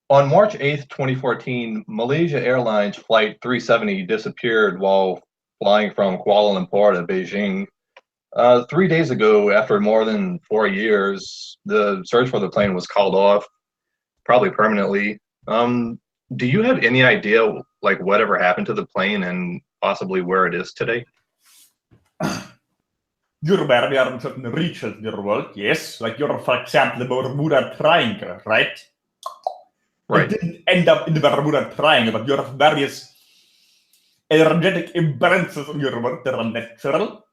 On March 8th, 2014, Malaysia Airlines Flight 370 disappeared while flying from Kuala Lumpur to Beijing. 3 days ago, after more than 4 years, the search for the plane was called off, probably permanently. Do you have any idea, like, whatever happened to the plane and possibly where it is today? You're aware we are in certain regions in your world, yes? Like you're, for example, the Bermuda Triangle, right? Right. It didn't end up in the Bermuda Triangle, but you have various energetic imbalances in your world that are natural.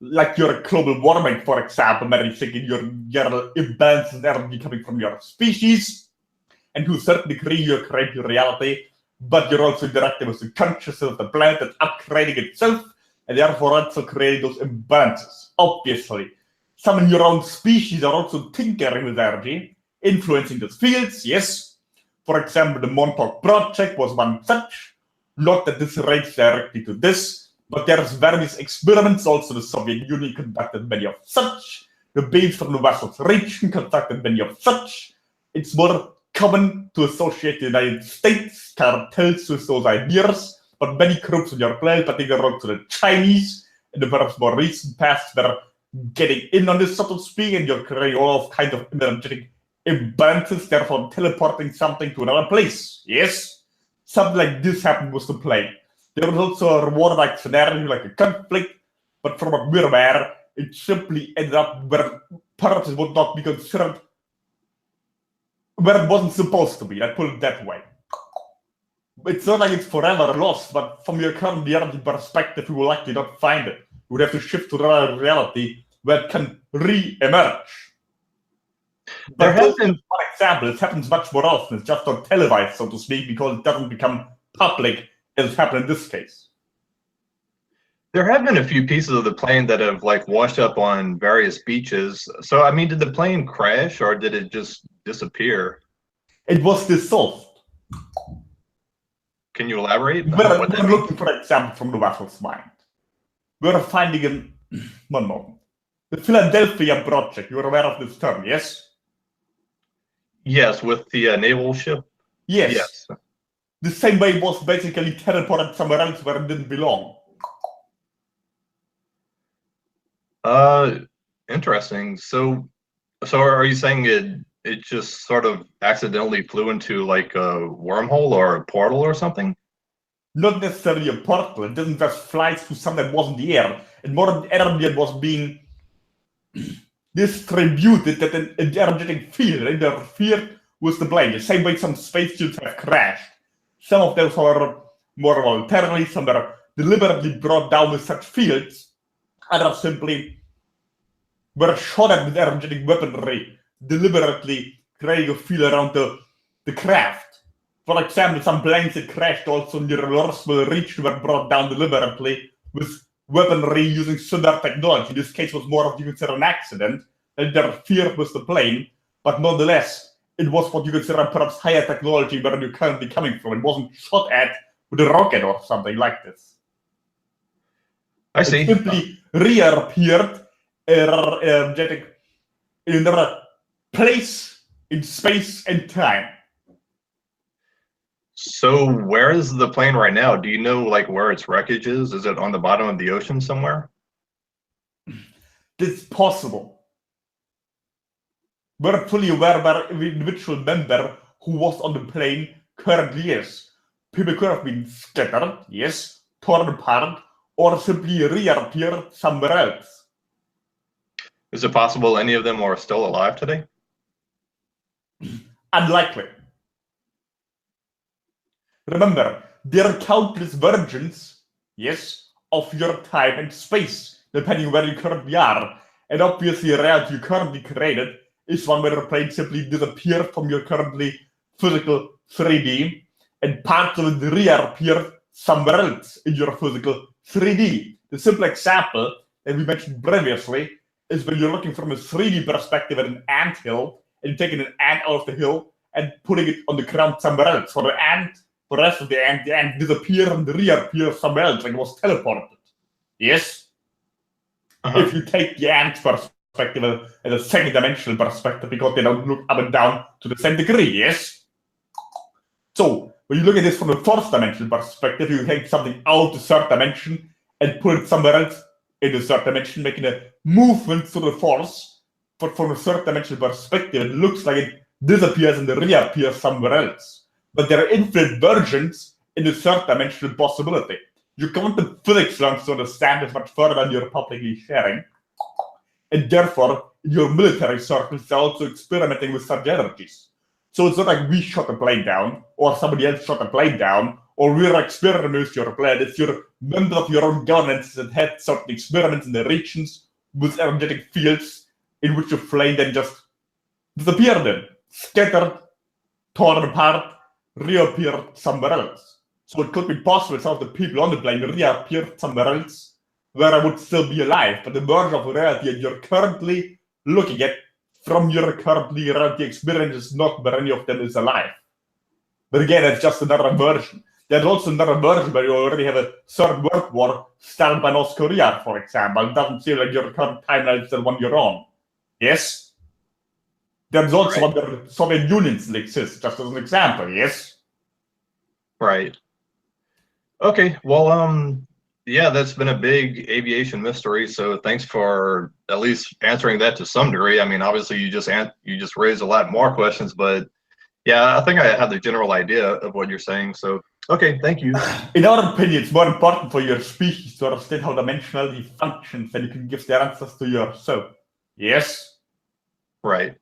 Like your global warming, for example, maybe thinking your imbalance in energy coming from your species, and to a certain degree you create your reality, but you're also interacting with the consciousness of the planet that's upgrading itself, and therefore also creating those imbalances. Obviously, some in your own species are also tinkering with energy, influencing those fields, yes. For example, the Montauk Project was one such, not that this relates directly to this, but there's various experiments. Also the Soviet Union conducted many of such, the beams from the Western region conducted many of such. It's more common to associate the United States cartels with those ideas, but many groups in your planet, particularly also the Chinese, in the perhaps more recent past, were getting in on this, so to speak, and you're creating all of kind of energetic imbalances, therefore teleporting something to another place. Yes? Something like this happened with the plane. There was also a war-like scenario, like a conflict, but from what we're aware, it simply ended up where perhaps it would not be considered where it wasn't supposed to be. Let's put it that way. It's not like it's forever lost, but from your current reality perspective, you will likely not find it. You would have to shift to another reality where it can re-emerge. But for example, it happens much more often. It's just not televised, so to speak, because it doesn't become public as happened in this case. There have been a few pieces of the plane that have like washed up on various beaches. So, I mean, did the plane crash or did it just disappear? It was dissolved. Can you elaborate? We're looking, for example, from the vessel's mind. We're finding one moment. The Philadelphia Project, you're aware of this term, yes? Yes, with the naval ship? Yes. The same way it was basically teleported somewhere else where it didn't belong. Interesting. So are you saying it just sort of accidentally flew into like a wormhole or a portal or something? Not necessarily a portal. It didn't just fly through something that wasn't the air. And more energy that was being distributed, that an energetic field interfered with the plane. The same way some spacesuits have crashed. Some of those are more voluntarily, some are deliberately brought down with such fields. Others simply were shot at with energetic weaponry, deliberately creating a field around the craft. For example, some planes that crashed also near Roswell region were brought down deliberately with weaponry using similar technology. This case was more of you consider an accident that interfered with the plane, but nonetheless, it was what you consider perhaps higher technology where you're currently coming from. It wasn't shot at with a rocket or something like this. I see. It simply reappeared energetic in another place in space and time. So where is the plane right now? Do you know like where its wreckage is? Is it on the bottom of the ocean somewhere? It's possible. We're fully aware that every individual member who was on the plane currently is. People could have been scattered, yes, torn apart, or simply reappeared somewhere else. Is it possible any of them are still alive today? Unlikely. Remember, there are countless versions, yes, of your time and space, depending where you currently are. And obviously, the reality you currently created is one where the plane simply disappeared from your currently physical 3D, and parts of it reappeared somewhere else in your physical 3D. The simple example that we mentioned previously is when you're looking from a 3D perspective at an ant hill, and taking an ant out of the hill and putting it on the ground somewhere else. For the ant, for the rest of the ant disappeared and reappeared somewhere else, like it was teleported. Yes? If you take the ant's perspective as a second-dimensional perspective, because they don't look up and down to the same degree, yes? So when you look at this from the fourth dimensional perspective, you take something out of the third dimension and put it somewhere else in the third dimension, making a movement through the force. But from the third dimensional perspective, it looks like it disappears and reappears somewhere else. But there are infinite versions in the third dimensional possibility. You quantum physics learns to understand this much further than you're publicly sharing. And therefore, in your military circles, they're also experimenting with such energies. So it's not like we shot a plane down, or somebody else shot a plane down, or we're experimenting with your plane. It's your members of your own governments that had certain experiments in the regions with energetic fields in which the plane then just disappeared in, scattered, torn apart, reappeared somewhere else. So it could be possible some of the people on the plane reappeared somewhere else where I would still be alive, but the version of reality that you're currently looking at from your currently reality experience is not where any of them is alive. But again, it's just another version. There's also another version where you already have a third world war started by North Korea, for example. It doesn't feel like your current timeline is the one you're on. Yes? There's also one where the Soviet Union still exists, just as an example, yes? Right. Okay, well, yeah, that's been a big aviation mystery. So thanks for at least answering that to some degree. I mean, obviously you just raised a lot more questions, but yeah, I think I have the general idea of what you're saying. So okay, thank you. In our opinion, it's more important for your species to understand how dimensionality functions than you can give the answers to yourself. Yes? Right.